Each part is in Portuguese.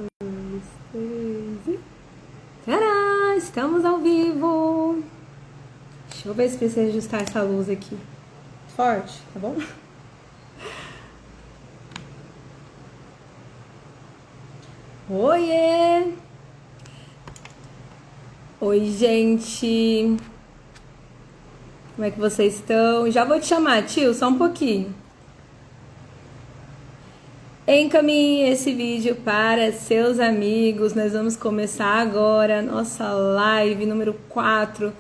Dois, três e... Tcharam! Estamos ao vivo! Deixa eu ver se precisa ajustar essa luz aqui. Forte, tá bom? Oiê! Oi, gente! Como é que vocês estão? Já vou te chamar, tio, só um pouquinho. Encaminhe esse vídeo para seus amigos. Nós vamos começar agora a nossa live número 4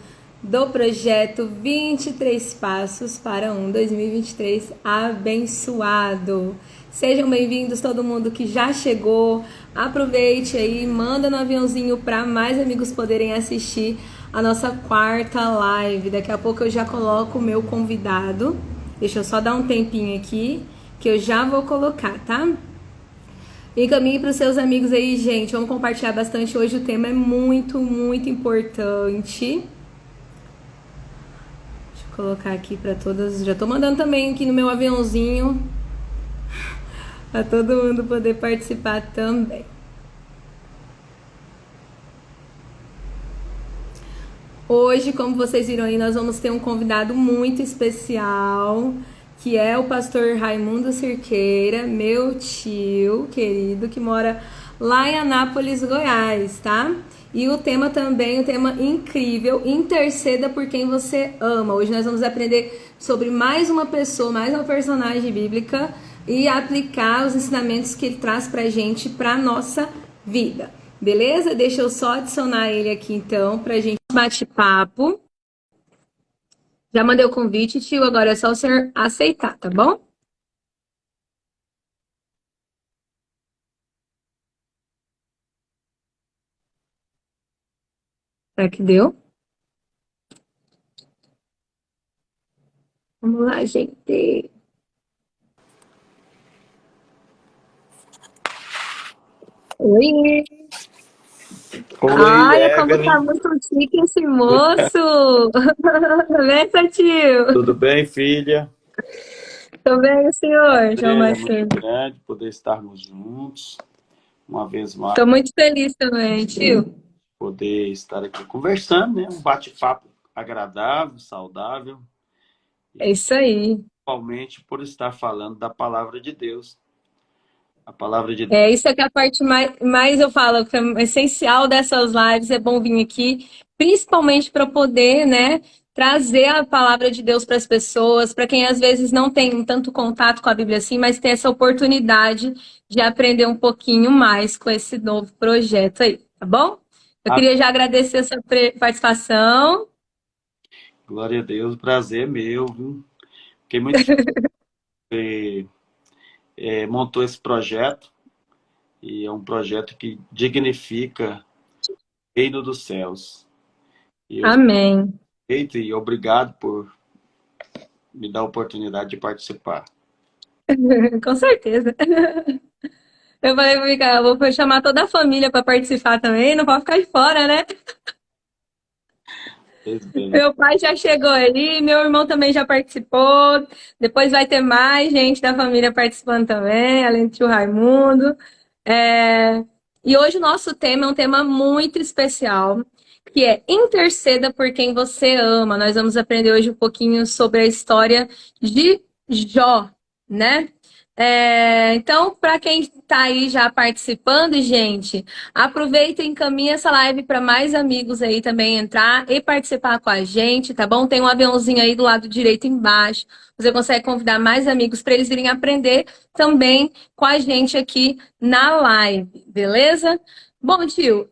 do projeto 23 Passos para um 2023 abençoado. Sejam bem-vindos todo mundo que já chegou. Aproveite aí, manda no aviãozinho para mais amigos poderem assistir a nossa quarta live. Daqui a pouco eu já coloco o meu convidado. Deixa eu só dar um tempinho aqui que eu já vou colocar, tá? Encaminhe para os seus amigos aí, gente. Vamos compartilhar bastante. Hoje o tema é muito, muito importante. Deixa eu colocar aqui para todas. Já tô mandando também aqui no meu aviãozinho para todo mundo poder participar também. Hoje, como vocês viram aí, nós vamos ter um convidado muito especial, que é o pastor Raimundo Cirqueira, meu tio querido, que mora lá em Anápolis, Goiás, tá? E o tema também, um tema incrível, interceda por quem você ama. Hoje nós vamos aprender sobre mais uma pessoa, mais uma personagem bíblica e aplicar os ensinamentos que ele traz pra gente, pra nossa vida. Beleza? Deixa eu só adicionar ele aqui então pra gente bate-papo. Já mandei o convite, tio, agora é só o senhor aceitar, tá bom? Será que deu? Vamos lá, gente. Oi! Oi, Olha como tá Evelyn. muito chique esse moço! Benção, tio! Tudo bem, filha? Tô bem, senhor, João Prazer é muito Marcelo. grande poder estarmos juntos, uma vez mais, Tô muito feliz também, tio. poder estar aqui conversando, né? Um bate-papo agradável, saudável, É e isso aí. principalmente por estar falando da palavra de Deus. A palavra de Deus. É, isso é que é a parte mais eu falo, que é essencial dessas lives, é bom vir aqui, principalmente para poder, né, trazer a palavra de Deus para as pessoas, para quem às vezes não tem tanto contato com a Bíblia assim, mas tem essa oportunidade de aprender um pouquinho mais com esse novo projeto aí, tá bom? Eu Ah, queria já agradecer a sua participação. glória a Deus, prazer é meu, viu? Fiquei muito feliz que montou esse projeto, e é um projeto que dignifica o reino dos céus. E eu Amém. respeito e obrigado por me dar a oportunidade de participar. Com certeza. Eu falei, vou chamar toda a família para participar também, não pode ficar de fora, né? Fez bem. Meu pai já chegou ali, meu irmão também já participou. Depois vai ter mais gente da família participando também, além do tio Raimundo. É, E hoje o nosso tema é um tema muito especial, que é interceda por quem você ama. Nós vamos aprender hoje um pouquinho sobre a história de Jó, né? Então, para quem está aí já participando, gente, aproveita e encaminha essa live para mais amigos aí também entrar e participar com a gente, tá bom? Tem um aviãozinho aí do lado direito embaixo. Você consegue convidar mais amigos para eles virem aprender também com a gente aqui na live, beleza? Bom, tio,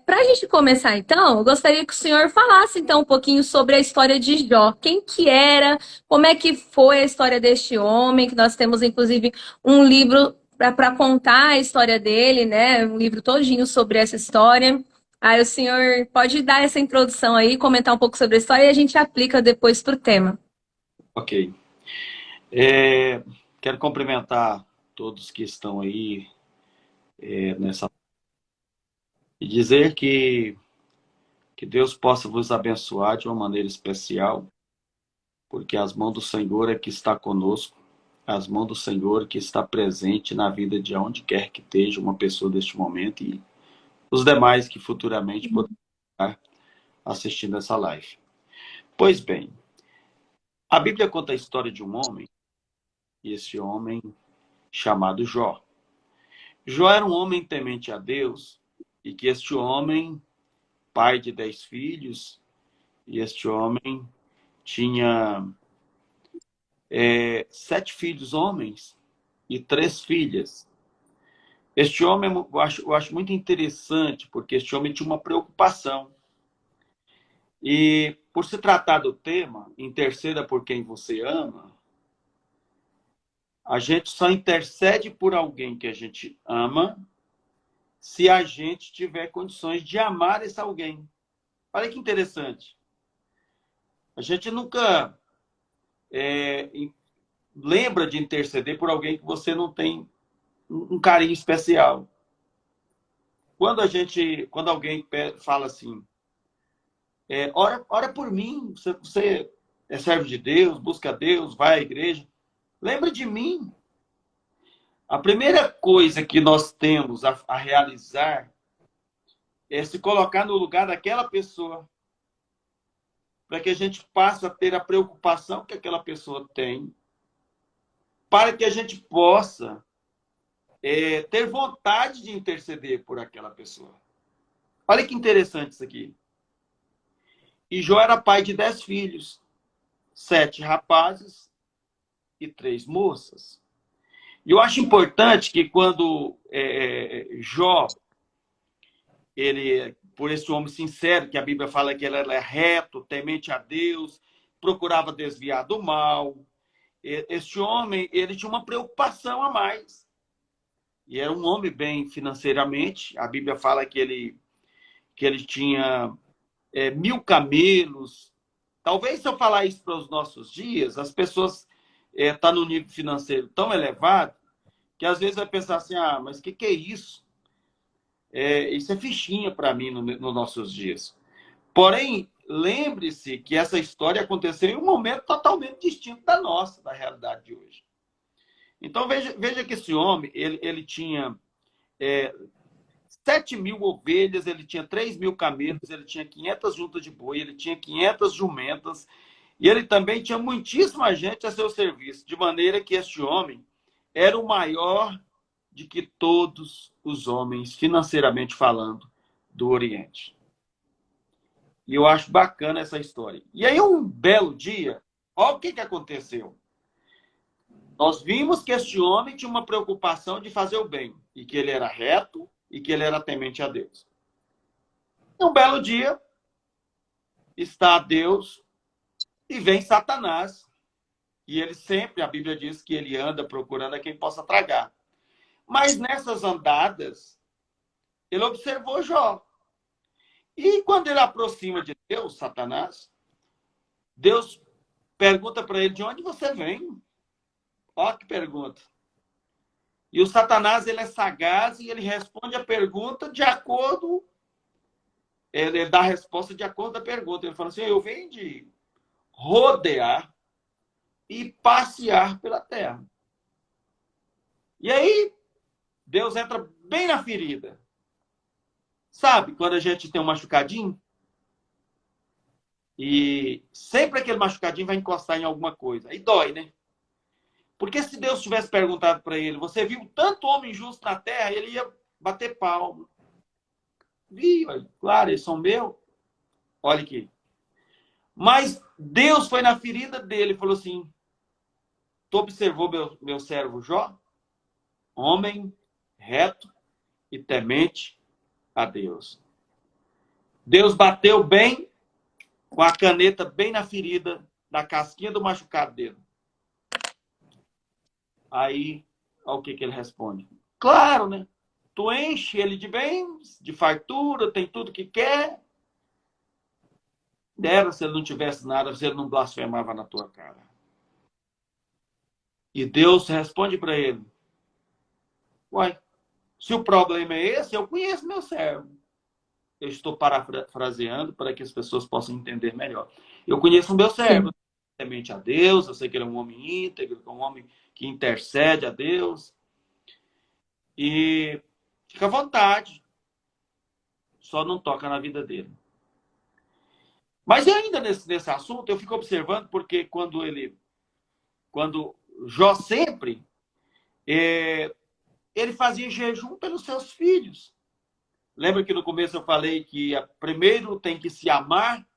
para a gente começar então, eu gostaria que o senhor falasse então um pouquinho sobre a história de Jó. Quem que era, como é que foi a história deste homem, que nós temos inclusive um livro para contar a história dele, né? Um livro todinho sobre essa história. Aí o senhor pode dar essa introdução aí, comentar um pouco sobre a história e a gente aplica depois para o tema. Ok. É, quero cumprimentar todos que estão aí nessa e dizer que Deus possa vos abençoar de uma maneira especial, porque as mãos do Senhor é que está conosco. as mãos do Senhor que está presente na vida de onde quer que esteja uma pessoa deste momento e os demais que futuramente poderão estar assistindo essa live. Pois bem, a Bíblia conta a história de um homem, e esse homem chamado Jó. Jó era um homem temente a Deus, e que este homem, pai de 10 filhos, e este homem tinha 7 filhos homens e 3 filhas. Este homem, eu acho muito interessante, porque este homem tinha uma preocupação. E por se tratar do tema, interceda por quem você ama, a gente só intercede por alguém que a gente ama se a gente tiver condições de amar esse alguém. Olha que interessante. A gente nunca lembra de interceder por alguém que você não tem um carinho especial. Quando alguém fala assim, ora por mim, você é servo de Deus, busca Deus, vai à igreja, lembra de mim. A primeira coisa que nós temos a realizar é se colocar no lugar daquela pessoa, para que a gente passe a ter a preocupação que aquela pessoa tem, para que a gente possa ter vontade de interceder por aquela pessoa. Olha que interessante isso aqui. E Jó era pai de 10 filhos, 7 rapazes e 3 moças. E eu acho importante que quando Jó, ele, por esse homem sincero, que a Bíblia fala que ele era reto, temente a Deus, procurava desviar do mal, este homem, ele tinha uma preocupação a mais. E era um homem bem financeiramente. A Bíblia fala que ele tinha 1000 camelos. Talvez se eu falar isso para os nossos dias, as pessoas estão no nível financeiro tão elevado que às vezes vai pensar assim, mas o que é isso? Isso é fichinha para mim nos nossos dias. Porém, lembre-se que essa história aconteceu em um momento totalmente distinto da nossa, da realidade de hoje. Então, veja que esse homem, ele tinha 7.000 ovelhas, ele tinha 3.000 camelos, ele tinha 500 juntas de boi, ele tinha 500 jumentas, e ele também tinha muitíssima gente a seu serviço, de maneira que este homem era o maior de que todos os homens, financeiramente falando, do Oriente. E eu acho bacana essa história. E aí, um belo dia, olha o que aconteceu. Nós vimos que este homem tinha uma preocupação de fazer o bem, e que ele era reto, e que ele era temente a Deus. E um belo dia, está Deus e vem Satanás. E ele sempre, a Bíblia diz que ele anda procurando a quem possa tragar. Mas nessas andadas, ele observou Jó. E quando ele aproxima de Deus, Satanás, Deus pergunta para ele, de onde você vem? Olha que pergunta. E o Satanás, ele é sagaz e ele responde a pergunta de acordo... Ele dá a resposta de acordo com a pergunta. Ele fala assim, eu venho de rodear e passear pela terra. E aí, Deus entra bem na ferida. Sabe, quando a gente tem um machucadinho, e sempre aquele machucadinho vai encostar em alguma coisa. Aí dói, né? Porque se Deus tivesse perguntado para ele, você viu tanto homem justo na terra, ele ia bater palma. Vi, claro, eles são meus. Olha aqui. Mas Deus foi na ferida dele e falou assim, tu observou meu servo Jó? Homem reto e temente a Deus. Deus bateu bem, com a caneta bem na ferida, da casquinha do machucado dele. Aí, olha o que ele responde. Claro, né? Tu enche ele de bens, de fartura, tem tudo que quer. Dera se ele não tivesse nada, se ele não blasfemava na tua cara. E Deus responde para ele. Uai, se o problema é esse, eu conheço meu servo. Eu estou parafraseando para que as pessoas possam entender melhor. Eu conheço o meu servo. Temente a Deus, eu sei que ele é um homem íntegro, um homem que intercede a Deus. E fica à vontade. Só não toca na vida dele. Mas ainda nesse assunto, eu fico observando, porque quando Jó sempre, ele fazia jejum pelos seus filhos. Lembra que no começo eu falei que primeiro tem que se amar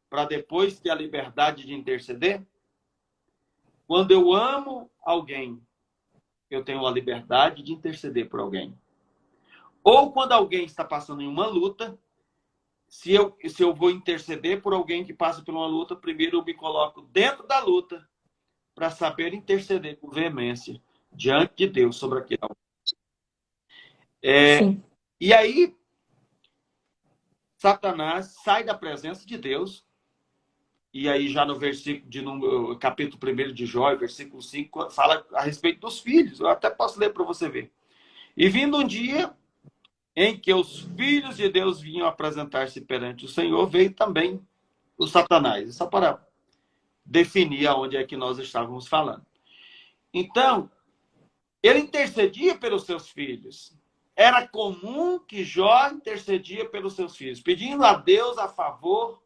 para depois ter a liberdade de interceder? Quando eu amo alguém, eu tenho a liberdade de interceder por alguém. Ou quando alguém está passando em uma luta, se eu vou interceder por alguém que passa por uma luta, primeiro eu me coloco dentro da luta para saber interceder com veemência diante de Deus sobre aquele alguém. Sim. E aí, Satanás sai da presença de Deus, e aí já no capítulo 1 de Jó, versículo 5, fala a respeito dos filhos. Eu até posso ler para você ver. E vindo um dia em que os filhos de Deus vinham apresentar-se perante o Senhor, veio também o Satanás. Isso para definir aonde é que nós estávamos falando. Então, ele intercedia pelos seus filhos. Era comum que Jó intercedia pelos seus filhos, pedindo a Deus a favor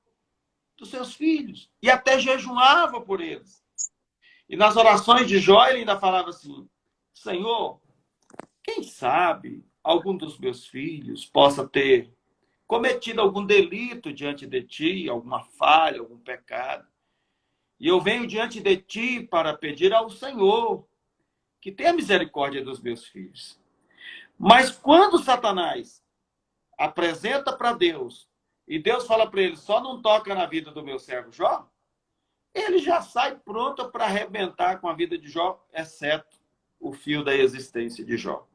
dos seus filhos. E até jejuava por eles. E nas orações de Jó, ele ainda falava assim: Senhor, quem sabe algum dos meus filhos possa ter cometido algum delito diante de ti, alguma falha, algum pecado. E eu venho diante de ti para pedir ao Senhor que tenha misericórdia dos meus filhos. Mas quando Satanás apresenta para Deus, e Deus fala para ele, só não toca na vida do meu servo Jó, ele já sai pronto para arrebentar com a vida de Jó, exceto o fio da existência de Jó.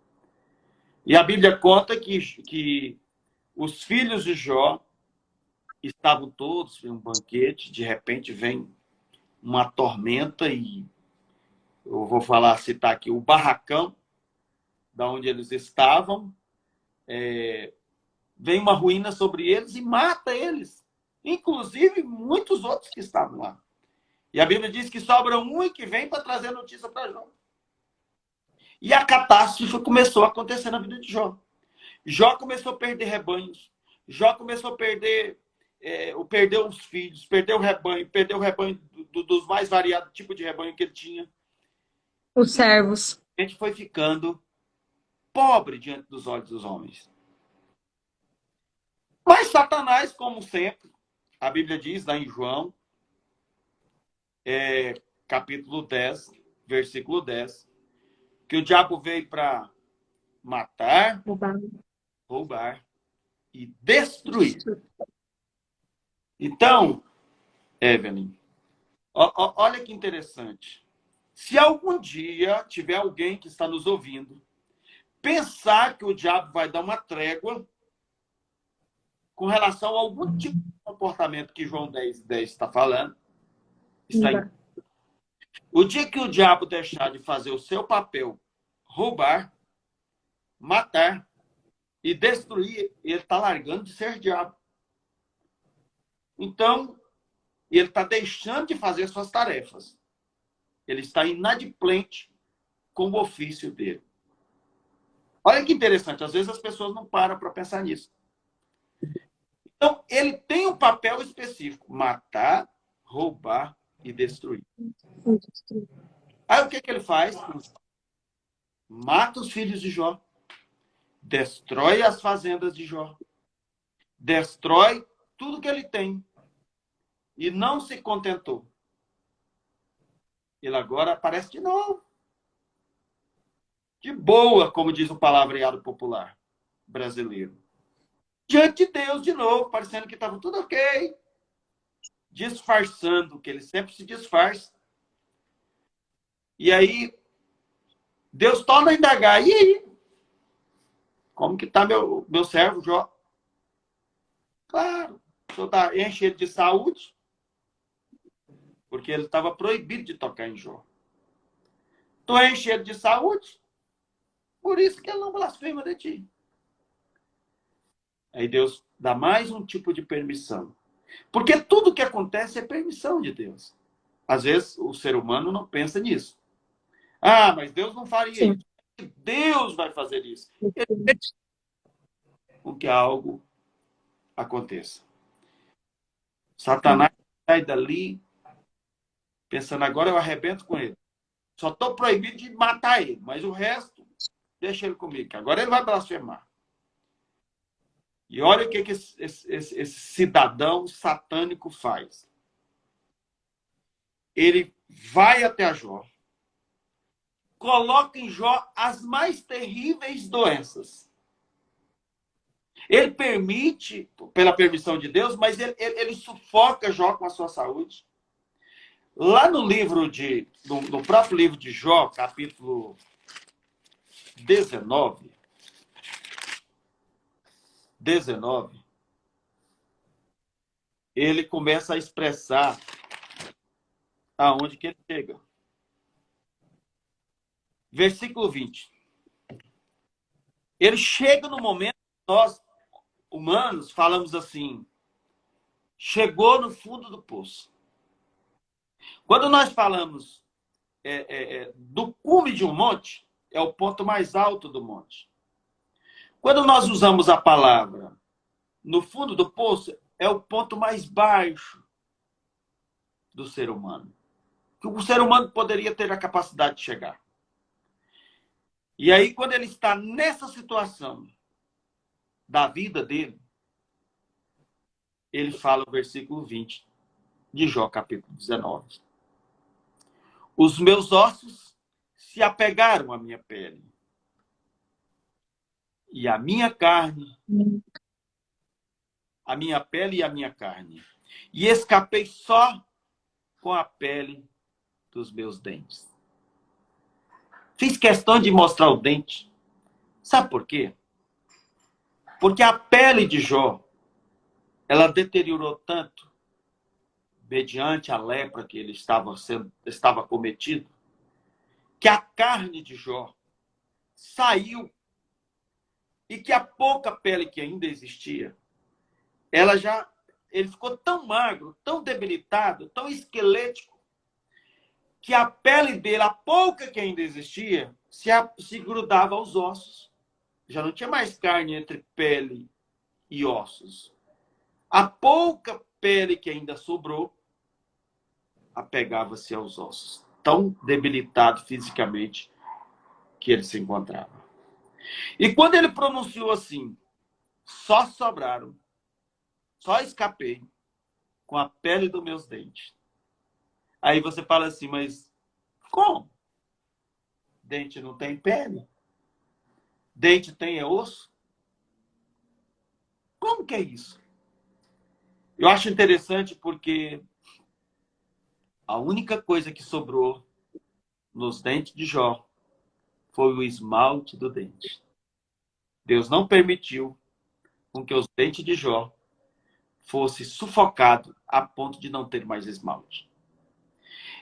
E a Bíblia conta que os filhos de Jó estavam todos em um banquete, de repente vem uma tormenta e eu vou citar aqui o barracão da onde eles estavam, vem uma ruína sobre eles e mata eles, inclusive muitos outros que estavam lá. E a Bíblia diz que sobra um e que vem para trazer notícia para Jó. E a catástrofe começou a acontecer na vida de Jó. Jó começou a perder rebanhos. Jó começou a perder os filhos, perdeu o rebanho dos mais variados tipos de rebanho que ele tinha. Os servos. A gente foi ficando pobre diante dos olhos dos homens. Mas Satanás, como sempre, a Bíblia diz lá em João, capítulo 10, versículo 10, que o diabo veio para matar, roubar e destruir. Então, Evelyn, olha que interessante. Se algum dia tiver alguém que está nos ouvindo, pensar que o diabo vai dar uma trégua com relação a algum tipo de comportamento que João 10:10 está falando, o dia que o diabo deixar de fazer o seu papel, roubar, matar e destruir, ele está largando de ser diabo. Então, ele está deixando de fazer suas tarefas. Ele está inadimplente com o ofício dele. Olha que interessante, às vezes as pessoas não param para pensar nisso. Então, ele tem um papel específico: matar, roubar e destruir. Aí o que ele faz? Mata os filhos de Jó, destrói as fazendas de Jó, destrói tudo que ele tem. E não se contentou. Ele agora aparece de novo. De boa, como diz o palavreado popular brasileiro. Diante de Deus de novo, parecendo que estava tudo ok. Disfarçando, que ele sempre se disfarça. E aí, Deus torna a indagar. E aí? Como que está meu servo Jó? Claro, o senhor está enchendo de saúde, porque ele estava proibido de tocar em Jó. Estou enchendo de saúde, por isso que ele não blasfema de ti. Aí Deus dá mais um tipo de permissão. Porque tudo que acontece é permissão de Deus. Às vezes o ser humano não pensa nisso. Ah, mas Deus não faria Sim. isso. Deus vai fazer isso. Com que algo aconteça. Sim. Satanás sai dali pensando, agora eu arrebento com ele. Só estou proibido de matar ele, mas o resto, deixa ele comigo, que agora ele vai blasfemar. E olha o que, esse cidadão satânico faz. Ele vai até a Jó, coloca em Jó as mais terríveis doenças. Ele permite, pela permissão de Deus, mas ele sufoca Jó com a sua saúde. Lá no próprio livro de Jó, capítulo 19, ele começa a expressar aonde que ele chega. Versículo 20. Ele chega no momento que nós, humanos, falamos assim, chegou no fundo do poço. Quando nós falamos do cume de um monte, é o ponto mais alto do monte. Quando nós usamos a palavra no fundo do poço, é o ponto mais baixo do ser humano. Que o ser humano poderia ter a capacidade de chegar. E aí, quando ele está nessa situação da vida dele, ele fala o versículo 20 de Jó, capítulo 19. Os meus ossos se apegaram à minha pele, e a minha carne, a minha pele e a minha carne, e escapei só com a pele dos meus dentes. Fiz questão de mostrar o dente. Sabe por quê? Porque a pele de Jó, ela deteriorou tanto, mediante a lepra que ele estava cometido, que a carne de Jó saiu e que a pouca pele que ainda existia, ele ficou tão magro, tão debilitado, tão esquelético, que a pele dele, a pouca que ainda existia, se grudava aos ossos. Já não tinha mais carne entre pele e ossos. A pouca pele que ainda sobrou apegava-se aos ossos. Tão debilitado fisicamente que ele se encontrava. E quando ele pronunciou assim, só sobraram, só escapei com a pele dos meus dentes. Aí você fala assim, mas como? Dente não tem pele? Dente tem osso? Como que é isso? Eu acho interessante porque a única coisa que sobrou nos dentes de Jó foi o esmalte do dente. Deus não permitiu com que os dentes de Jó fosse sufocado a ponto de não ter mais esmalte.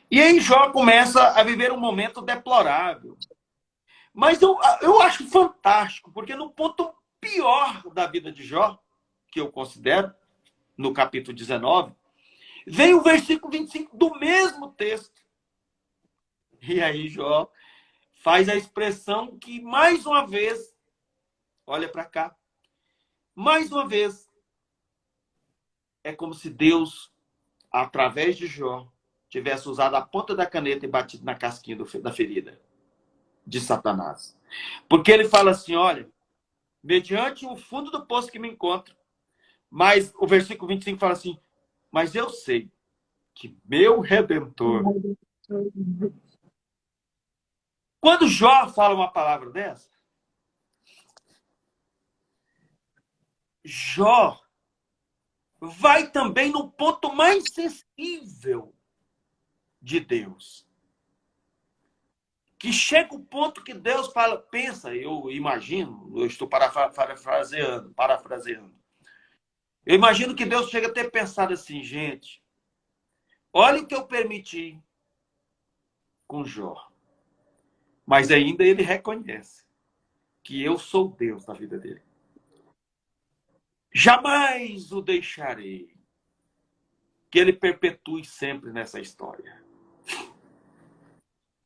E aí Jó começa a viver um momento deplorável. Mas eu acho fantástico, porque no ponto pior da vida de Jó, que eu considero, no capítulo 19, vem o versículo 25 do mesmo texto. E aí Jó faz a expressão que, mais uma vez, olha para cá, mais uma vez, é como se Deus, através de Jó, tivesse usado a ponta da caneta e batido na casquinha da ferida de Satanás. Porque ele fala assim, olha, mediante o fundo do poço que me encontro, mas o versículo 25 fala assim, mas eu sei que meu Redentor... Quando Jó fala uma palavra dessa, Jó vai também no ponto mais sensível de Deus. Que chega o ponto que Deus fala, pensa, eu imagino, eu estou parafraseando. Eu imagino que Deus chega a ter pensado assim, gente, olha o que eu permiti com Jó. Mas ainda ele reconhece que eu sou Deus na vida dele. Jamais o deixarei. Que ele perpetue sempre nessa história.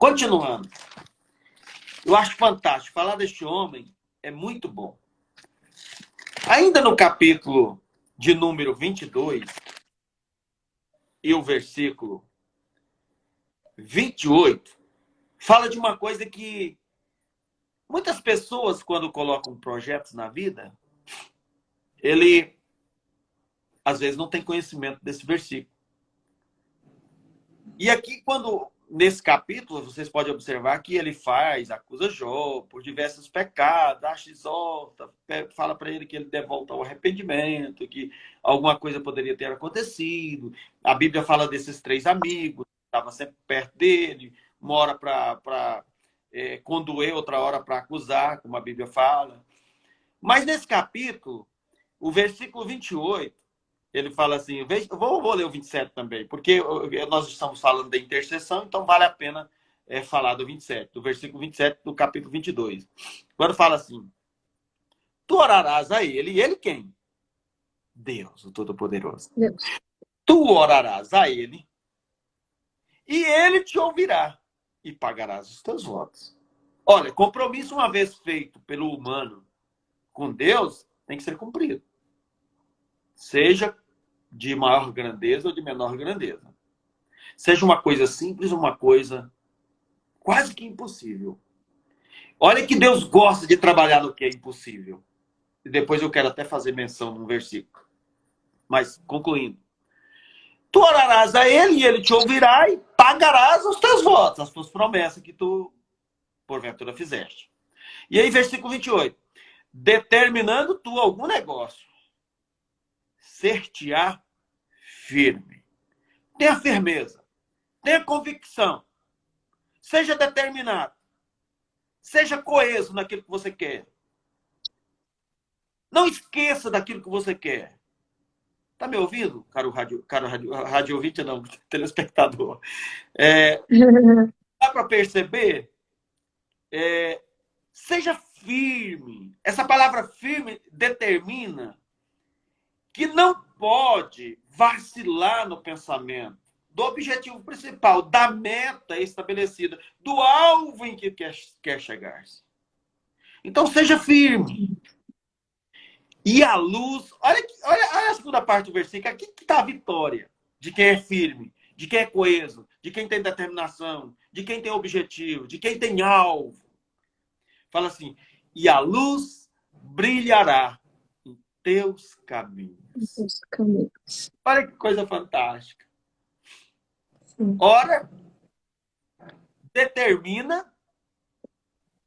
Continuando. Eu acho fantástico. Falar deste homem é muito bom. Ainda no capítulo de número 22 e o versículo 28, fala de uma coisa que muitas pessoas, quando colocam projetos na vida, ele, às vezes, não tem conhecimento desse versículo. E aqui, nesse capítulo, vocês podem observar que ele acusa Jó por diversos pecados, acha exalta, fala para ele que ele deve voltar ao arrependimento, que alguma coisa poderia ter acontecido. A Bíblia fala desses 3 amigos, que estavam sempre perto dele, uma hora para condoer, outra hora para acusar, como a Bíblia fala. Mas nesse capítulo, o versículo 28, ele fala assim, vou ler o 27 também, porque nós estamos falando da intercessão, então vale a pena falar do 27, do versículo 27 do capítulo 22. Quando fala assim, tu orarás a ele, e ele quem? Deus, o Todo-Poderoso. Deus. Tu orarás a ele, e ele te ouvirá, e pagarás os teus votos. Olha, compromisso uma vez feito pelo humano com Deus, tem que ser cumprido. Seja de maior grandeza ou de menor grandeza. Seja uma coisa simples ou uma coisa quase que impossível. Olha que Deus gosta de trabalhar no que é impossível. E depois eu quero até fazer menção num versículo. Mas, concluindo. Tu orarás a ele e ele te ouvirá e pagarás os teus votos, as tuas promessas que tu, porventura, fizeste. E aí, versículo 28. Determinando tu algum negócio, ser-te-á firme. Tenha firmeza. Tenha convicção. Seja determinado. Seja coeso naquilo que você quer. Não esqueça daquilo que você quer. Tá me ouvindo, rádio ouvinte, não, telespectador? Dá para perceber? Seja firme. Essa palavra firme determina que não pode vacilar no pensamento do objetivo principal, da meta estabelecida, do alvo em que quer chegar-se. Então, seja firme. E a luz... Olha a segunda parte do versículo. Aqui que está a vitória de quem é firme, de quem é coeso, de quem tem determinação, de quem tem objetivo, de quem tem alvo. Fala assim, e a luz brilhará em teus caminhos. Os caminhos. Olha que coisa fantástica. Sim. Ora, determina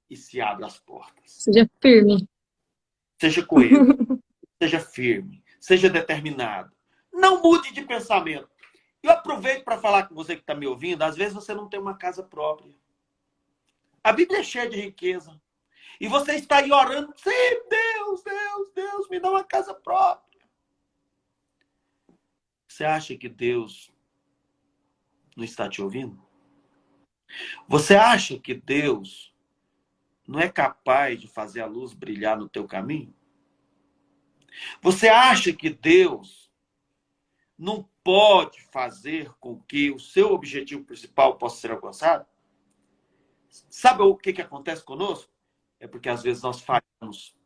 e se abre as portas. Seja firme. Seja coeso, seja firme, seja determinado. Não mude de pensamento. Eu aproveito para falar com você que está me ouvindo, às vezes você não tem uma casa própria. A Bíblia é cheia de riqueza. E você está aí orando, sim, Deus, me dá uma casa própria. Você acha que Deus não está te ouvindo? Você acha que Deus não é capaz de fazer a luz brilhar no teu caminho? Você acha que Deus não pode fazer com que o seu objetivo principal possa ser alcançado? Sabe o que acontece conosco? É porque às vezes nós falhamos.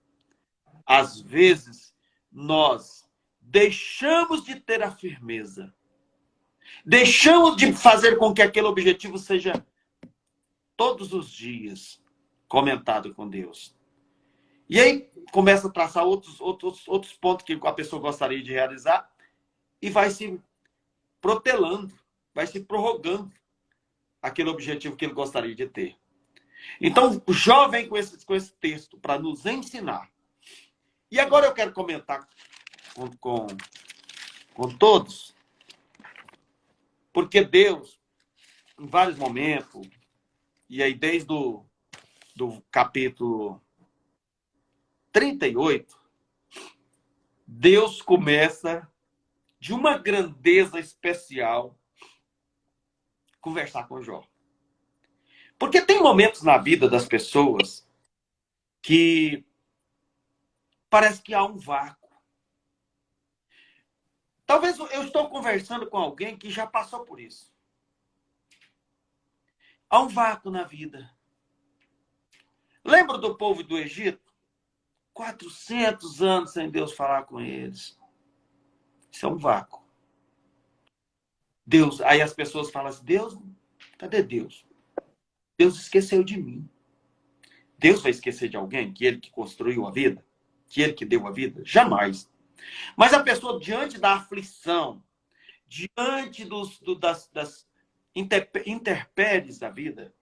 Às vezes nós deixamos de ter a firmeza. Deixamos de fazer com que aquele objetivo seja todos os dias comentado com Deus. E aí começa a traçar outros pontos que a pessoa gostaria de realizar e vai se protelando, vai se prorrogando aquele objetivo que ele gostaria de ter. Então, o Jó vem com esse texto para nos ensinar. E agora eu quero comentar com todos, porque Deus, em vários momentos, e aí desde do capítulo 38, Deus começa de uma grandeza especial conversar com Jó. Porque tem momentos na vida das pessoas que parece que há um vácuo. Talvez eu estou conversando com alguém que já passou por isso. Há um vácuo na vida. Lembra do povo do Egito? 400 anos sem Deus falar com eles. Isso é um vácuo. Deus, aí as pessoas falam assim, Deus, cadê Deus? Deus esqueceu de mim. Deus vai esquecer de alguém? Que ele que construiu a vida? Que ele que deu a vida? Jamais. Mas a pessoa, diante da aflição, diante das intempéries da vida,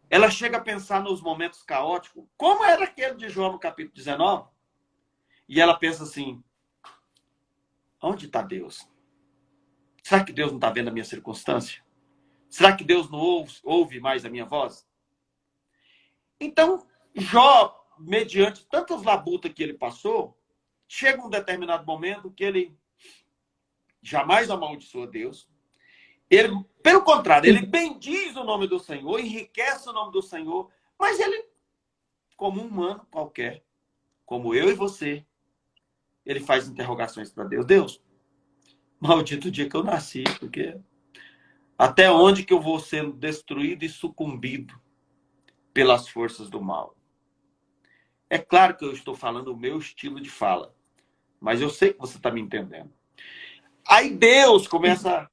ela chega a pensar nos momentos caóticos, como era aquele de João no capítulo 19, e ela pensa assim, onde está Deus? Será que Deus não está vendo a minha circunstância? Será que Deus não ouve mais a minha voz? Então, Jó, mediante tantas labutas que ele passou, chega um determinado momento que ele jamais amaldiçoa Deus. Ele, pelo contrário, ele bendiz o nome do Senhor, enriquece o nome do Senhor, mas ele, como um humano qualquer, como eu e você, ele faz interrogações para Deus. Deus, maldito o dia que eu nasci, porque até onde que eu vou sendo destruído e sucumbido pelas forças do mal? É claro que eu estou falando o meu estilo de fala, mas eu sei que você está me entendendo. Aí Deus começa...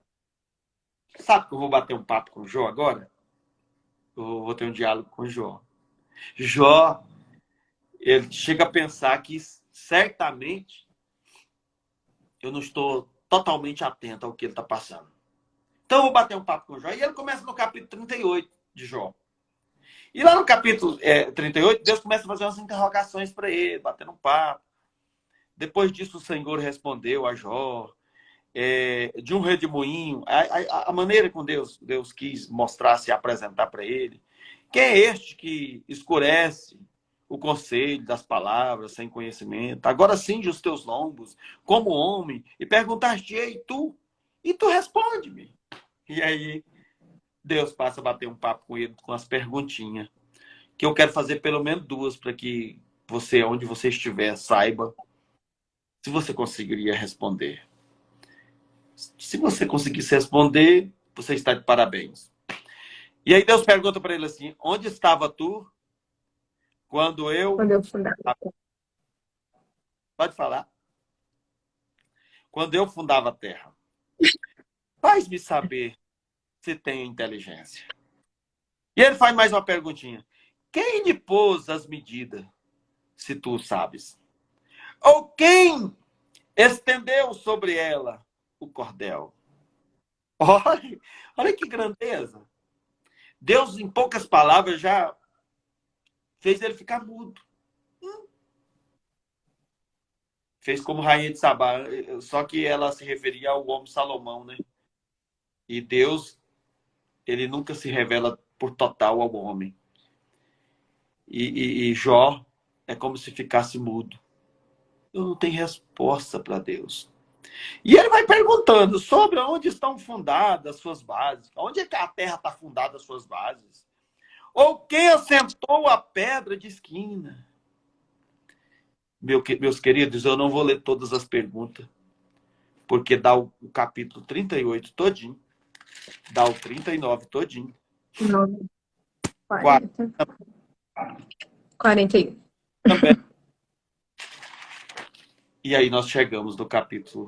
Sabe que eu vou bater um papo com o Jó agora? Eu vou ter um diálogo com o Jó. Jó, ele chega a pensar que certamente eu não estou totalmente atento ao que ele está passando. Então eu vou bater um papo com o Jó. E ele começa no capítulo 38 de Jó. E lá no capítulo 38, Deus começa a fazer umas interrogações para ele, batendo um papo. Depois disso, o Senhor respondeu a Jó, de um redemoinho, a maneira como Deus quis mostrar, se apresentar para ele. Quem é este que escurece o conselho das palavras sem conhecimento? Agora cinge os teus lombos como homem e perguntar-te-ei e tu responde-me. E aí Deus passa a bater um papo com ele com as perguntinhas, que eu quero fazer pelo menos duas para que você, onde você estiver, saiba se você conseguiria responder. Se você conseguisse responder, você está de parabéns. E aí Deus pergunta para ele assim, onde estava tu quando eu... Quando eu fundava. Pode falar. Quando eu fundava a terra. Faz-me saber se tem inteligência. E ele faz mais uma perguntinha. Quem lhe pôs as medidas, se tu sabes? Ou quem estendeu sobre ela o cordel? Olha que grandeza. Deus, em poucas palavras, já fez ele ficar mudo. Fez como rainha de Sabá, só que ela se referia ao homem Salomão, né? E Deus, ele nunca se revela por total ao homem. E Jó é como se ficasse mudo. Eu não tenho resposta para Deus. E ele vai perguntando sobre onde estão fundadas as suas bases. Onde é que a terra está fundada as suas bases? Ou quem assentou a pedra de esquina? Meus queridos, eu não vou ler todas as perguntas, porque dá o capítulo 38 todinho, dá o 39 todinho. 9, 40. 41. Também. E aí nós chegamos no capítulo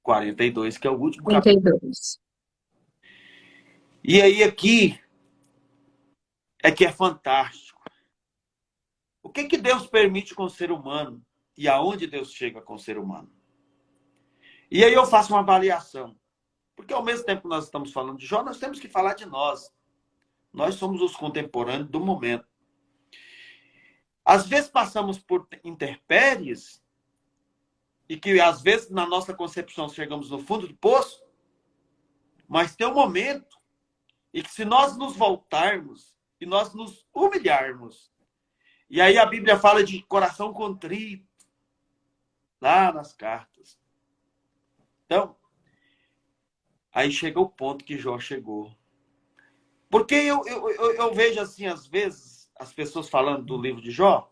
42, que é o último capítulo. 42. E aí aqui é que é fantástico. O que Deus permite com o ser humano e aonde Deus chega com o ser humano? E aí eu faço uma avaliação. Porque ao mesmo tempo que nós estamos falando de Jó, nós temos que falar de nós. Nós somos os contemporâneos do momento. Às vezes passamos por intempéries e que às vezes na nossa concepção chegamos no fundo do poço, mas tem um momento em que se nós nos voltarmos e nós nos humilharmos, e aí a Bíblia fala de coração contrito, lá nas cartas. Então, aí chega o ponto que Jó chegou. Porque eu vejo assim, às vezes, as pessoas falando do livro de Jó,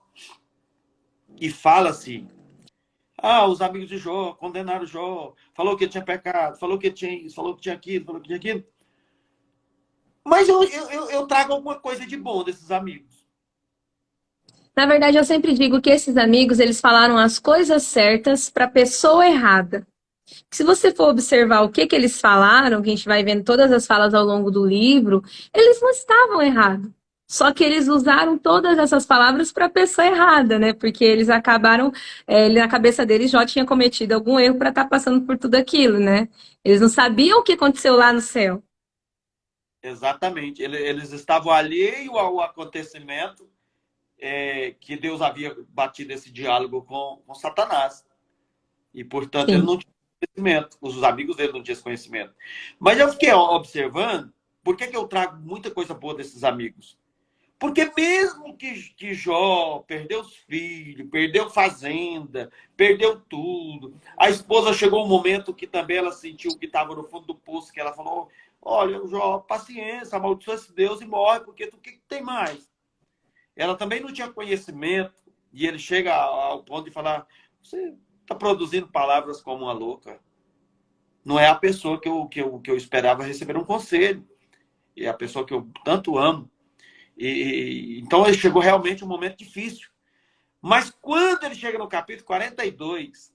e fala assim, os amigos de Jó condenaram Jó, falou que ele tinha pecado, falou que tinha isso, falou que tinha aquilo, falou que tinha aquilo. Mas eu trago alguma coisa de bom desses amigos. Na verdade, eu sempre digo que esses amigos, eles falaram as coisas certas para a pessoa errada. Se você for observar o que que eles falaram, que a gente vai vendo todas as falas ao longo do livro, eles não estavam errados. Só que eles usaram todas essas palavras para a pessoa errada, né? Porque eles acabaram, na cabeça deles já tinha cometido algum erro para estar passando por tudo aquilo, né? Eles não sabiam o que aconteceu lá no céu. Exatamente. Eles estavam alheios ao acontecimento que Deus havia batido esse diálogo com Satanás. E, portanto, ele Sim. não tinha conhecimento. Os amigos dele não tinham esse conhecimento. Mas eu fiquei observando por que eu trago muita coisa boa desses amigos. Porque mesmo que Jó perdeu os filhos, perdeu fazenda, perdeu tudo, a esposa chegou um momento que também ela sentiu que estava no fundo do poço, que ela falou, olha, Jó, paciência, amaldiçoa esse Deus e morre, porque o que tem mais? Ela também não tinha conhecimento, e ele chega ao ponto de falar, você está produzindo palavras como uma louca. Não é a pessoa que eu esperava receber um conselho. É a pessoa que eu tanto amo. Então ele chegou realmente um momento difícil. Mas quando ele chega no capítulo 42,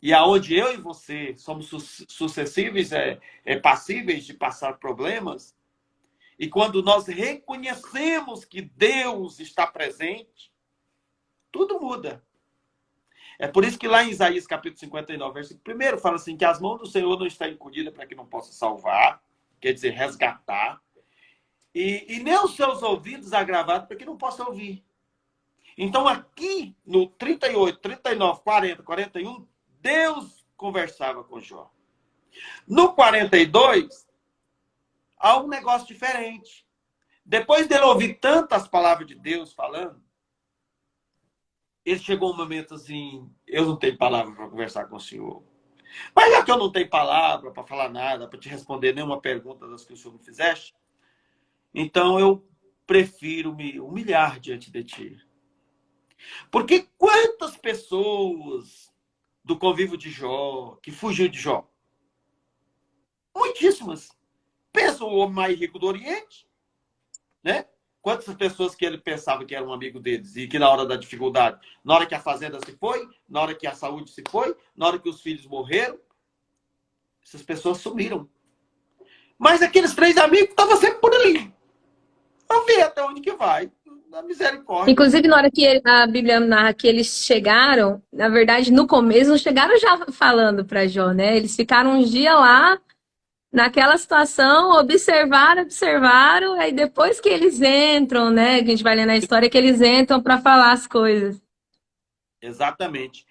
e aonde eu e você somos sucessíveis, passíveis de passar problemas, e quando nós reconhecemos que Deus está presente, tudo muda. É por isso que lá em Isaías capítulo 59, versículo 1, fala assim, que as mãos do Senhor não estão encolhidas para que não possa salvar, quer dizer, resgatar, e nem os seus ouvidos agravados para que não possa ouvir. Então, aqui no 38, 39, 40, 41, Deus conversava com Jó. No 42, há um negócio diferente. Depois dele ouvir tantas palavras de Deus falando, ele chegou um momento assim, eu não tenho palavra para conversar com o Senhor. Mas já que eu não tenho palavra para falar nada, para te responder nenhuma pergunta das que o Senhor me fizeste, então eu prefiro me humilhar diante de ti. Porque quantas pessoas do convívio de Jó, que fugiu de Jó? Muitíssimas. Pensa o homem mais rico do Oriente, né? Quantas pessoas que ele pensava que eram um amigo deles e que na hora da dificuldade, na hora que a fazenda se foi, na hora que a saúde se foi, na hora que os filhos morreram, essas pessoas sumiram. Mas aqueles três amigos estavam sempre por ali. Vamos ver até onde que vai. Na misericórdia. Inclusive, na hora que a Bíblia narra que eles chegaram, na verdade, no começo, não chegaram já falando para Jó, né? Eles ficaram uns dias lá, naquela situação, observaram, aí depois que eles entram, né? Que a gente vai lendo a história, que eles entram para falar as coisas. Exatamente.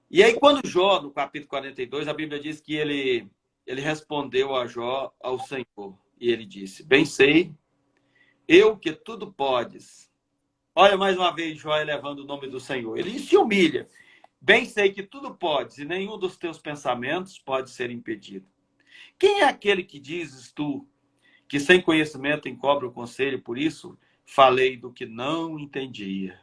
E aí, quando Jó, no capítulo 42, a Bíblia diz que ele respondeu a Jó ao Senhor. E ele disse, bem sei, eu que tudo podes. Olha mais uma vez Jó elevando o nome do Senhor. Ele se humilha. Bem sei que tudo podes, e nenhum dos teus pensamentos pode ser impedido. Quem é aquele que dizes tu, que sem conhecimento encobre o conselho, por isso falei do que não entendia?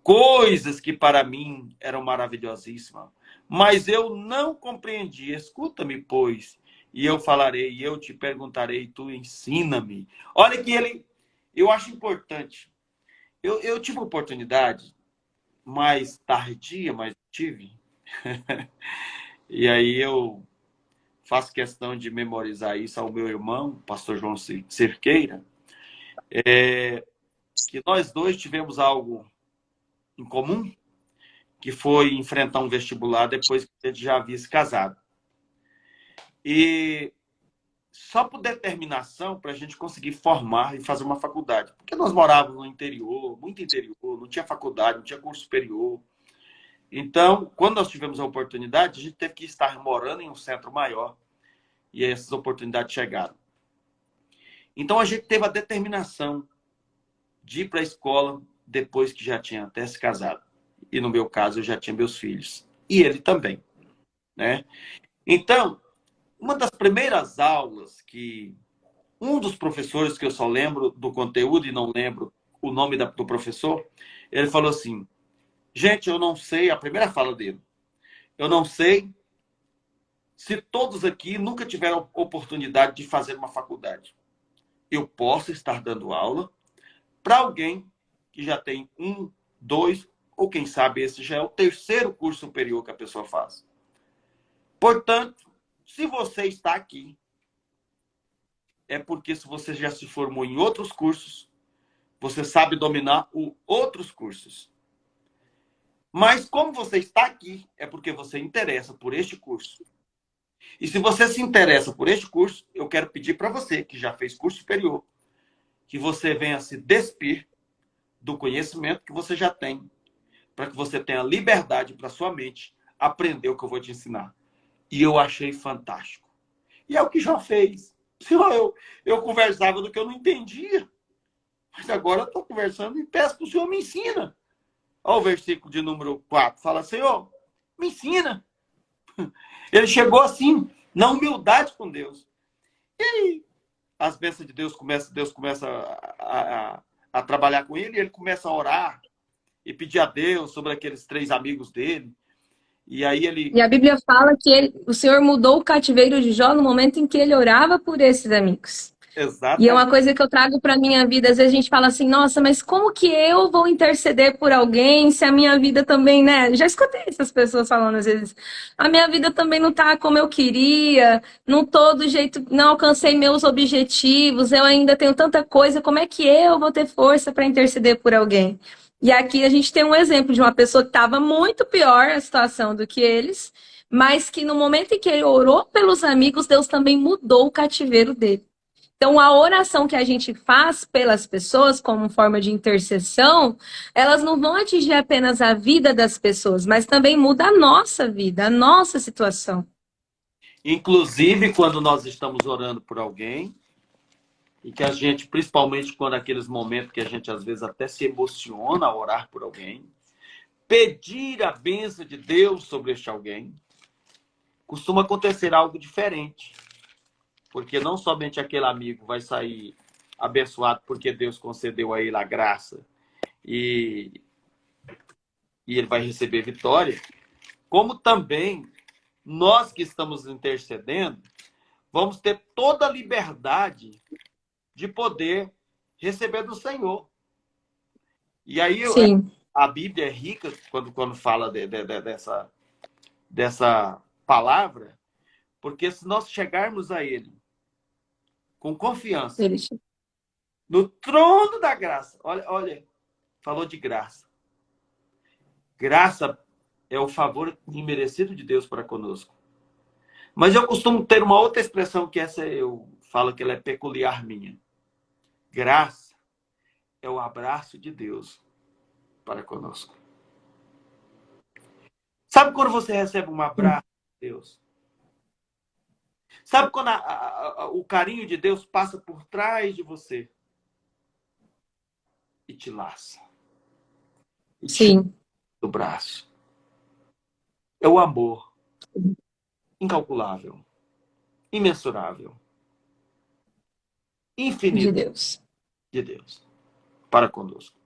Coisas que para mim eram maravilhosíssimas, mas eu não compreendi. Escuta-me, pois, e eu falarei, e eu te perguntarei, tu ensina-me. Olha que eu acho importante. Eu tive a oportunidade, mais tardia, mas tive. E aí eu faço questão de memorizar isso ao meu irmão, pastor João Cerqueira, que nós dois tivemos algo em comum, que foi enfrentar um vestibular depois que a gente já havia se casado. E só por determinação para a gente conseguir formar e fazer uma faculdade. Porque nós morávamos no interior, muito interior, não tinha faculdade, não tinha curso superior. Então, quando nós tivemos a oportunidade, a gente teve que estar morando em um centro maior. E essas oportunidades chegaram. Então, a gente teve a determinação de ir para a escola depois que já tinha até se casado. E no meu caso, eu já tinha meus filhos. E ele também, né? Então, uma das primeiras aulas que um dos professores, que eu só lembro do conteúdo e não lembro o nome do professor, ele falou assim, gente, eu não sei, a primeira fala dele, eu não sei se todos aqui nunca tiveram oportunidade de fazer uma faculdade. eu posso estar dando aula para alguém que já tem um, dois, ou quem sabe esse já é o terceiro curso superior que a pessoa faz. Portanto, se você está aqui, é porque se você já se formou em outros cursos, você sabe dominar outros cursos. Mas como você está aqui, é porque você interessa por este curso. E se você se interessa por este curso, eu quero pedir para você, que já fez curso superior, que você venha se despir do conhecimento que você já tem, para que você tenha liberdade para sua mente aprender o que eu vou te ensinar. E eu achei fantástico. E é o que já fez. Senhor, eu conversava do que eu não entendia. Mas agora eu estou conversando e peço para o Senhor me ensina. Olha o versículo de número 4. Fala, Senhor, me ensina. Ele chegou assim, na humildade com Deus. E aí, as bênçãos de Deus começa a trabalhar com ele, e ele começa a orar e pedir a Deus sobre aqueles 3 amigos dele. E aí ele... E a Bíblia fala que o Senhor mudou o cativeiro de Jó no momento em que ele orava por esses amigos. E é uma Exatamente. coisa que eu trago para a minha vida. Às vezes a gente fala assim, nossa, mas como que eu vou interceder por alguém se a minha vida também, né? Já escutei essas pessoas falando às vezes, a minha vida também não tá como eu queria, não tô do jeito, não alcancei meus objetivos, eu ainda tenho tanta coisa, como é que eu vou ter força para interceder por alguém? E aqui a gente tem um exemplo de uma pessoa que estava muito pior a situação do que eles, mas que no momento em que ele orou pelos amigos, Deus também mudou o cativeiro dele. Então, a oração que a gente faz pelas pessoas, como forma de intercessão, elas não vão atingir apenas a vida das pessoas, mas também muda a nossa vida, a nossa situação. Inclusive, quando nós estamos orando por alguém, e que a gente, principalmente quando aqueles momentos que a gente às vezes até se emociona a orar por alguém, pedir a bênção de Deus sobre este alguém, costuma acontecer algo diferente. Porque não somente aquele amigo vai sair abençoado porque Deus concedeu a ele a graça e ele vai receber vitória, como também nós que estamos intercedendo, vamos ter toda a liberdade de poder receber do Senhor. E aí Sim. a Bíblia é rica quando fala dessa palavra, porque se nós chegarmos a Ele com confiança, no trono da graça, olha, falou de graça. Graça é o favor imerecido de Deus para conosco. Mas eu costumo ter uma outra expressão que essa eu falo que ela é peculiar minha. Graça é o abraço de Deus para conosco. Sabe quando você recebe um abraço de Deus? Sabe quando o carinho de Deus passa por trás de você e te laça? E te Sim. do braço. É o amor incalculável, imensurável, De infinito Deus. de Deus para conosco.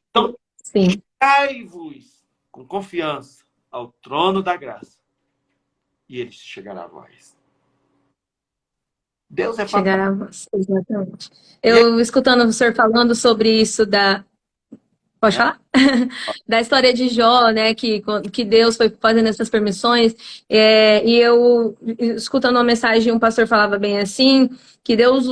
Então, Sim. chegai-vos com confiança ao trono da graça e ele chegará a vós. Deus é Chegar fantástico. a vós, exatamente. E aí, Eu escutando o senhor falando sobre isso da... Pode né? falar? Da história de Jó, né? Que Deus foi fazendo essas permissões. E eu, escutando uma mensagem, um pastor falava bem assim, que Deus,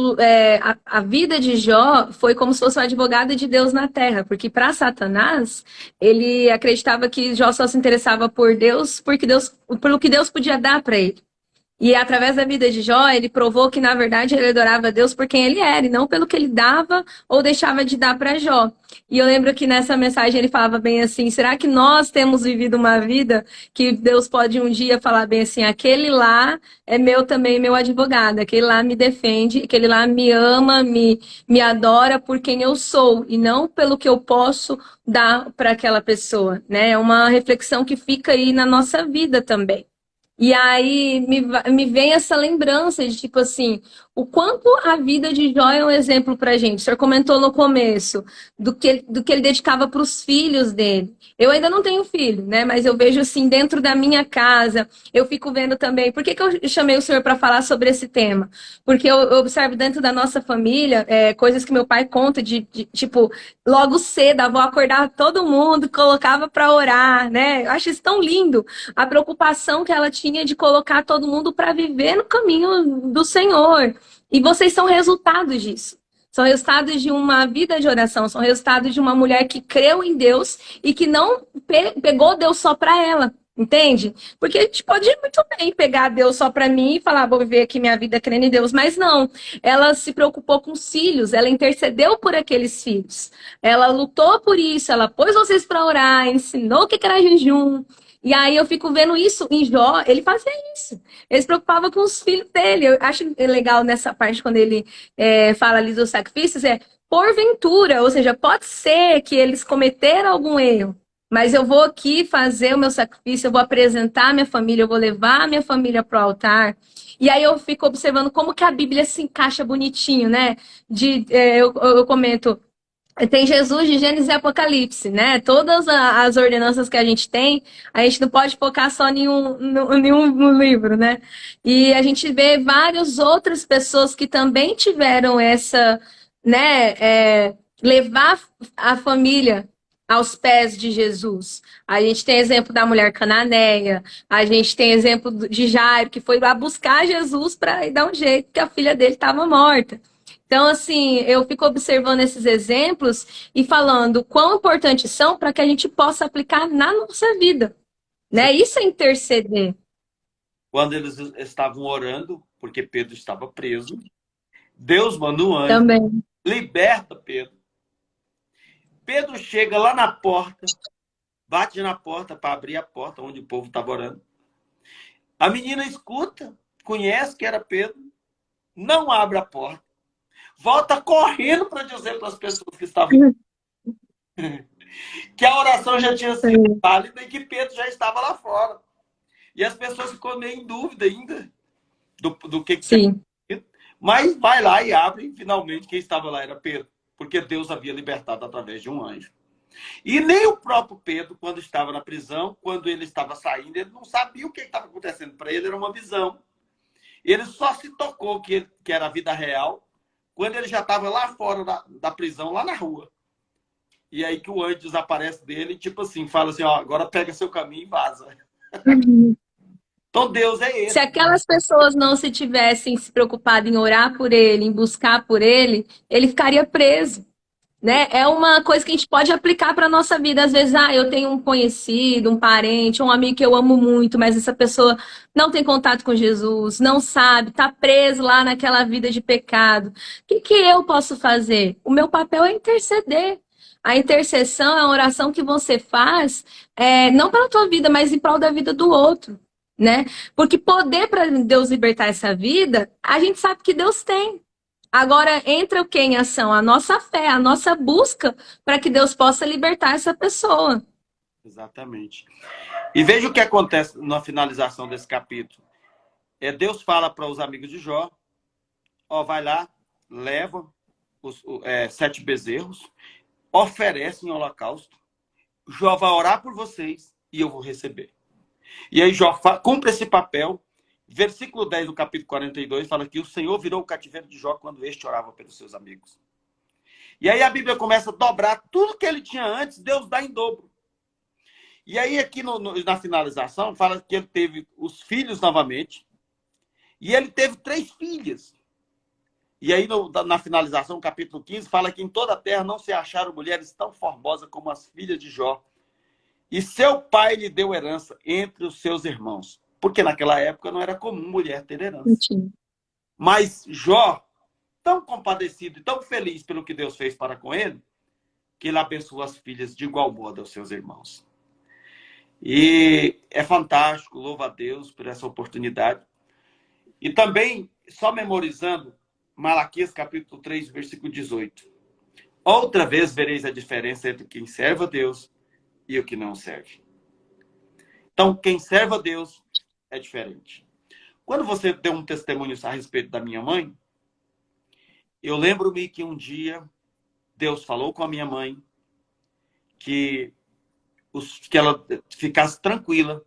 a vida de Jó foi como se fosse um advogado de Deus na terra, porque para Satanás, ele acreditava que Jó só se interessava por Deus, pelo que Deus podia dar para ele. E através da vida de Jó, ele provou que, na verdade, ele adorava a Deus por quem ele era, e não pelo que ele dava ou deixava de dar para Jó. E eu lembro que nessa mensagem ele falava bem assim, será que nós temos vivido uma vida que Deus pode um dia falar bem assim, aquele lá é meu também, meu advogado, aquele lá me defende, aquele lá me ama, me adora por quem eu sou, e não pelo que eu posso dar para aquela pessoa, né? É uma reflexão que fica aí na nossa vida também. E aí me vem essa lembrança de tipo assim, o quanto a vida de Jó é um exemplo para a gente. O senhor comentou no começo do que ele dedicava para os filhos dele. Eu ainda não tenho filho, né? Mas eu vejo assim, dentro da minha casa, eu fico vendo também. Por que que eu chamei o senhor para falar sobre esse tema? Porque eu observo dentro da nossa família coisas que meu pai conta tipo, logo cedo, a avó acordava todo mundo, colocava para orar, né? Eu acho isso tão lindo. A preocupação que ela tinha de colocar todo mundo para viver no caminho do Senhor. E vocês são resultados disso. São resultados de uma vida de oração, são resultados de uma mulher que creu em Deus e que não pegou Deus só para ela, entende? Porque a gente pode muito bem pegar Deus só para mim e falar, vou viver aqui minha vida crendo em Deus, mas não. Ela se preocupou com os filhos, ela intercedeu por aqueles filhos. Ela lutou por isso, ela pôs vocês para orar, ensinou o que era jejum. E aí eu fico vendo isso em Jó, ele fazia isso. Ele se preocupava com os filhos dele. Eu acho legal nessa parte, quando ele fala ali dos sacrifícios, porventura, ou seja, pode ser que eles cometeram algum erro, mas eu vou aqui fazer o meu sacrifício, eu vou apresentar a minha família, eu vou levar a minha família para o altar. E aí eu fico observando como que a Bíblia se encaixa bonitinho, né? Eu comento, tem Jesus de Gênesis e Apocalipse, né? Todas as ordenanças que a gente tem, a gente não pode focar só em um livro, né? E a gente vê várias outras pessoas que também tiveram essa, né? Levar a família aos pés de Jesus. A gente tem exemplo da mulher cananeia, a gente tem exemplo de Jairo, que foi lá buscar Jesus para dar um jeito, que a filha dele estava morta. Então, assim, eu fico observando esses exemplos e falando quão importantes são para que a gente possa aplicar na nossa vida, né? Isso é interceder. Quando eles estavam orando, porque Pedro estava preso, Deus manda um anjo, Também. liberta Pedro. Pedro chega lá na porta, bate na porta para abrir a porta onde o povo estava orando. A menina escuta, conhece que era Pedro, não abre a porta, volta correndo para dizer para as pessoas que estavam que a oração já tinha sido válida e que Pedro já estava lá fora. E as pessoas ficam meio em dúvida ainda do que tinha Sim. acontecido. Mas vai lá e abre, e finalmente quem estava lá era Pedro, porque Deus havia libertado através de um anjo. E nem o próprio Pedro, quando estava na prisão, quando ele estava saindo, ele não sabia o que estava acontecendo. Para ele era uma visão. Ele só se tocou que era a vida real quando ele já estava lá fora da prisão, lá na rua. E aí que o anjo desaparece dele, tipo assim, fala assim, ó, agora pega seu caminho e vaza. Então Deus é Se esse. aquelas pessoas não se tivessem se preocupado em orar por ele, em buscar por ele ficaria preso. Né? É uma coisa que a gente pode aplicar para a nossa vida. Às vezes, eu tenho um conhecido, um parente, um amigo que eu amo muito, mas essa pessoa não tem contato com Jesus, não sabe, está preso lá naquela vida de pecado. O que eu posso fazer? O meu papel é interceder. A intercessão é uma oração que você faz, não pela tua vida, mas em prol da vida do outro. Né? Porque poder para Deus libertar essa vida, a gente sabe que Deus tem. Agora entra o que em ação? A nossa fé, a nossa busca para que Deus possa libertar essa pessoa. Exatamente. E veja o que acontece na finalização desse capítulo. Deus fala para os amigos de Jó, ó, vai lá, leva os 7 bezerros, oferece em holocausto, Jó vai orar por vocês e eu vou receber. E aí Jó cumpre esse papel. Versículo 10 do capítulo 42 fala que o Senhor virou o cativeiro de Jó quando este orava pelos seus amigos. E aí a Bíblia começa a dobrar tudo que ele tinha antes, Deus dá em dobro. E aí aqui na finalização fala que ele teve os filhos novamente e ele teve 3 filhas. E aí na finalização, capítulo 15, fala que em toda a terra não se acharam mulheres tão formosas como as filhas de Jó. E seu pai lhe deu herança entre os seus irmãos. Porque naquela época não era comum mulher ter herança. Mas Jó, tão compadecido e tão feliz pelo que Deus fez para com ele, que ele abençoou as filhas de igual modo aos seus irmãos. E é fantástico, louvo a Deus por essa oportunidade. E também, só memorizando, Malaquias capítulo 3, versículo 18. Outra vez vereis a diferença entre quem serve a Deus e o que não serve. Então, quem serve a Deus é diferente. Quando você deu um testemunho a respeito da minha mãe, Eu lembro-me que um dia Deus falou com a minha mãe que, que ela ficasse tranquila,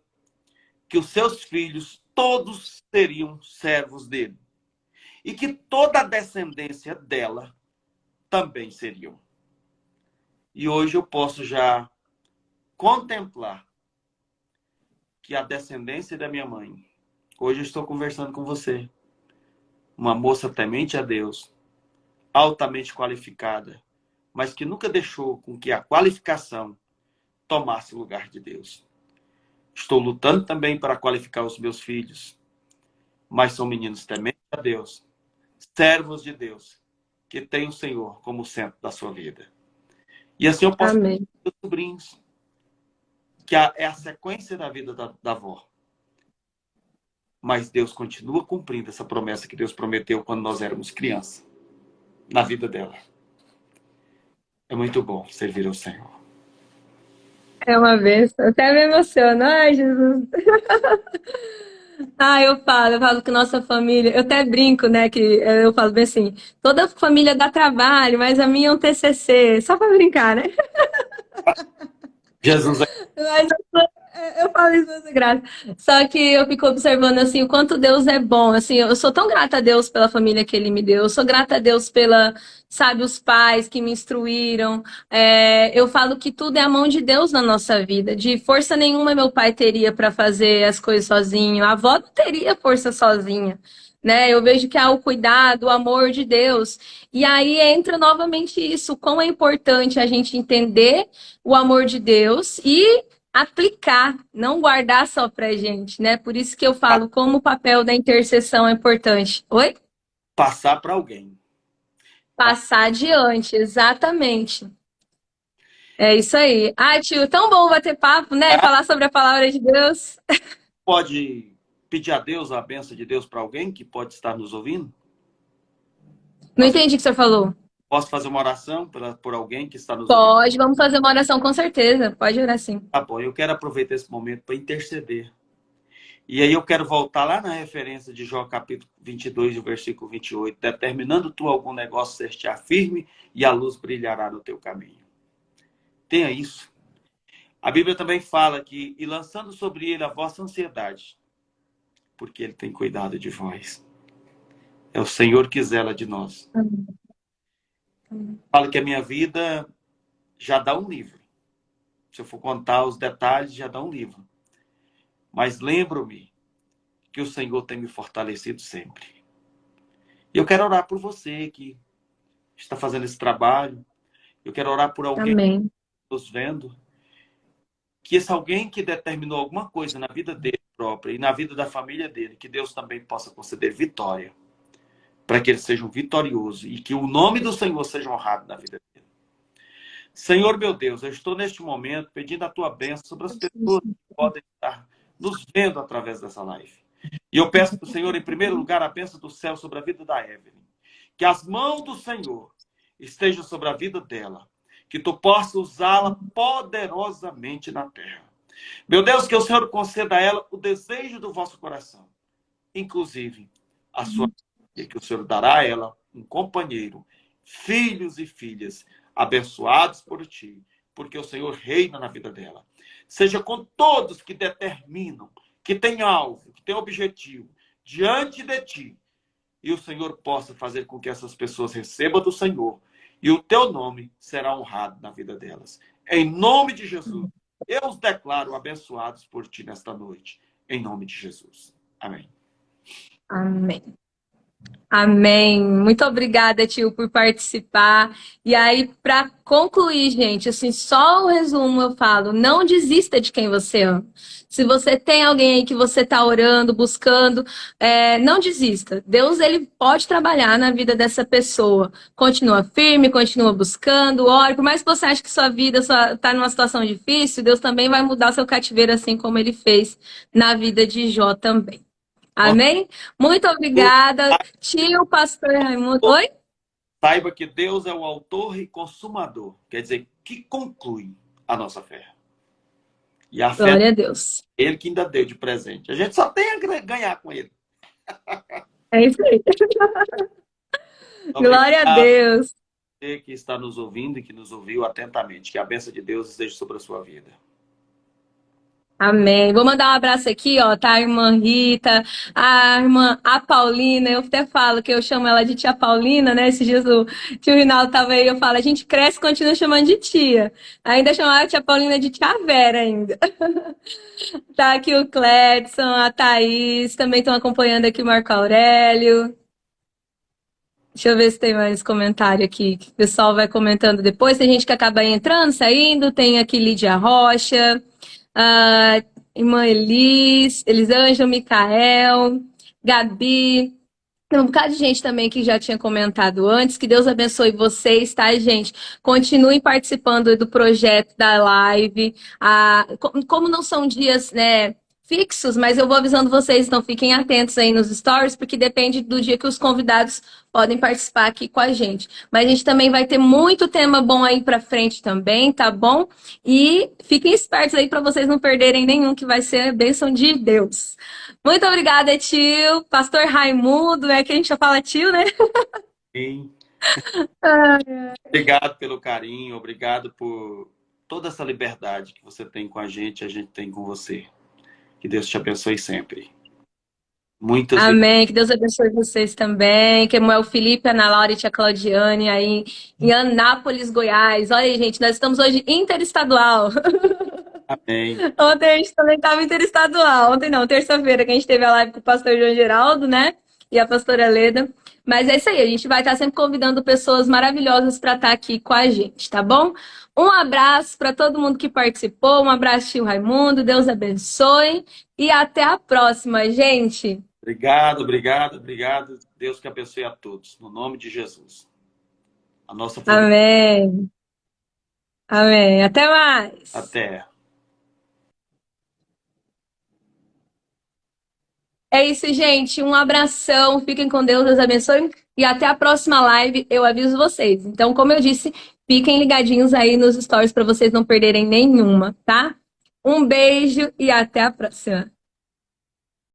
que os seus filhos todos seriam servos dele. E que toda a descendência dela também seriam. E hoje eu posso já contemplar que a descendência da minha mãe, hoje eu estou conversando com você, uma moça temente a Deus, altamente qualificada, mas que nunca deixou com que a qualificação tomasse o lugar de Deus. Estou lutando também para qualificar os meus filhos, mas são meninos tementes a Deus, servos de Deus, que têm o Senhor como centro da sua vida. E assim eu posso Amém. ter meus sobrinhos, que é a sequência da vida da avó. Mas Deus continua cumprindo essa promessa que Deus prometeu quando nós éramos crianças, na vida dela. É muito bom servir ao Senhor. É uma bênção. Até me emociono. Ai, Jesus. Ah, eu falo que nossa família, eu até brinco, né, que eu falo bem assim, toda família dá trabalho, mas a minha é um TCC, só pra brincar, né? Jesus é Mas eu falo isso com graça. Só que eu fico observando assim o quanto Deus é bom. Assim, eu sou tão grata a Deus pela família que Ele me deu. Eu sou grata a Deus pela, sabe, os pais que me instruíram. Eu falo que tudo é a mão de Deus na nossa vida. De força nenhuma meu pai teria para fazer as coisas sozinho. A avó não teria força sozinha. Né? Eu vejo que há o cuidado, o amor de Deus. E aí entra novamente isso, quão é importante a gente entender o amor de Deus e aplicar, não guardar só pra gente, né? Por isso que eu falo como o papel da intercessão é importante. Oi? passar para alguém. Passar adiante, exatamente. É isso aí. Ah, tio, tão bom bater papo, né? Falar sobre a palavra de Deus. Pode pedir a Deus, a bênção de Deus para alguém que pode estar nos ouvindo? Não Fazer, entendi o que você falou. posso fazer uma oração por alguém que está nos ouvindo? Pode, vamos fazer uma oração com certeza. Pode orar sim. Tá bom, eu quero aproveitar esse momento para interceder. E aí eu quero voltar lá na referência de Jó capítulo 22, versículo 28. Determinando tu algum negócio, ser-te-á firme e a luz brilhará no teu caminho. Tenha isso. A Bíblia também fala que, e lançando sobre ele a vossa ansiedade, porque ele tem cuidado de vós. É o Senhor que zela de nós. Fala que a minha vida já dá um livro. Se eu for contar os detalhes, já dá um livro. Mas lembro-me que o Senhor tem me fortalecido sempre. E eu quero orar por você que está fazendo esse trabalho. Eu quero orar por alguém que Amém. está nos vendo. Que esse alguém que determinou alguma coisa na vida dele própria e na vida da família dele, que Deus também possa conceder vitória. Para que ele seja um vitorioso e que o nome do Senhor seja honrado na vida dele. Senhor, meu Deus, eu estou neste momento pedindo a tua bênção sobre as pessoas que podem estar nos vendo através dessa live. E eu peço para o Senhor, em primeiro lugar, a bênção do céu sobre a vida da Evelyn. Que as mãos do Senhor estejam sobre a vida dela. Que tu possa usá-la poderosamente na terra. Meu Deus, que o Senhor conceda a ela o desejo do vosso coração. Inclusive, a sua e que o Senhor dará a ela um companheiro, filhos e filhas abençoados por ti, porque o Senhor reina na vida dela. Seja com todos que determinam, que têm alvo, que têm objetivo, diante de ti, e o Senhor possa fazer com que essas pessoas recebam do Senhor, e o teu nome será honrado na vida delas. Em nome de Jesus, eu os declaro abençoados por ti nesta noite. Em nome de Jesus. Amém. Amém. Amém. Muito obrigada, tio, por participar. E aí, para concluir, gente, assim, só o resumo eu falo, não desista de quem você ama. Se você tem alguém aí que você está orando, buscando, não desista. Deus, ele pode trabalhar na vida dessa pessoa. Continua firme, continua buscando, ore. Por mais que você ache que sua vida está numa situação difícil, Deus também vai mudar o seu cativeiro, assim como ele fez na vida de Jó também. Amém? Muito obrigada, tio, pastor Raimundo. Oi? Saiba que Deus é o autor e consumador. Quer dizer, que conclui a nossa fé. E a fé Glória a Deus. é Ele que ainda deu de presente. A gente só tem a ganhar com Ele. É isso aí. Glória a Obrigado a Deus. você que está nos ouvindo e que nos ouviu atentamente. Que a bênção de Deus esteja sobre a sua vida. Amém. Vou mandar um abraço aqui, ó, tá? A irmã Rita, a irmã a Paulina. Eu até falo que eu chamo ela de tia Paulina, né? Esses dias o tio Rinaldo tava aí, eu falo, a gente cresce e continua chamando de tia. Ainda chamava a tia Paulina de tia Vera ainda. Tá aqui o Cledson, a Thaís, também estão acompanhando aqui o Marco Aurélio. Deixa eu ver se tem mais comentário aqui, que o pessoal vai comentando depois. Tem gente que acaba entrando, saindo. Tem aqui Lídia Rocha, a irmã Elisângela, Micael, Gabi. Tem um bocado de gente também que já tinha comentado antes. Que Deus abençoe vocês, tá, gente? Continuem participando do projeto da live. Como não são dias, né, fixos, mas eu vou avisando vocês, então fiquem atentos aí nos stories, porque depende do dia que os convidados podem participar aqui com a gente. Mas a gente também vai ter muito tema bom aí pra frente também, tá bom? E fiquem espertos aí para vocês não perderem nenhum, que vai ser a bênção de Deus. Muito obrigada, tio. Pastor Raimundo, é que a gente já fala tio, né? Sim. Obrigado pelo carinho, obrigado por toda essa liberdade que você tem com a gente tem com você. Que Deus te abençoe sempre. Muitas Amém. Que Deus abençoe vocês também. Que é o Felipe, a Ana Laura e a tia Claudiane aí em Anápolis, Goiás. Olha aí, gente, nós estamos hoje interestadual. amém. Ontem a gente também estava interestadual. Ontem não, terça-feira, que a gente teve a live com o pastor João Geraldo, né? E a pastora Leda. Mas é isso aí, a gente vai estar sempre convidando pessoas maravilhosas para estar aqui com a gente, tá bom? Um abraço para todo mundo que participou, um abraço, tio Raimundo, Deus abençoe e até a próxima, gente. Obrigado, obrigado, obrigado. Deus que abençoe a todos. No nome de Jesus. A nossa família. Amém. Amém. Até mais. Até. É isso, gente. Um abração. Fiquem com Deus, Deus abençoe. E até a próxima live, eu aviso vocês. Então, como eu disse, fiquem ligadinhos aí nos stories para vocês não perderem nenhuma, tá? Um beijo e até a próxima.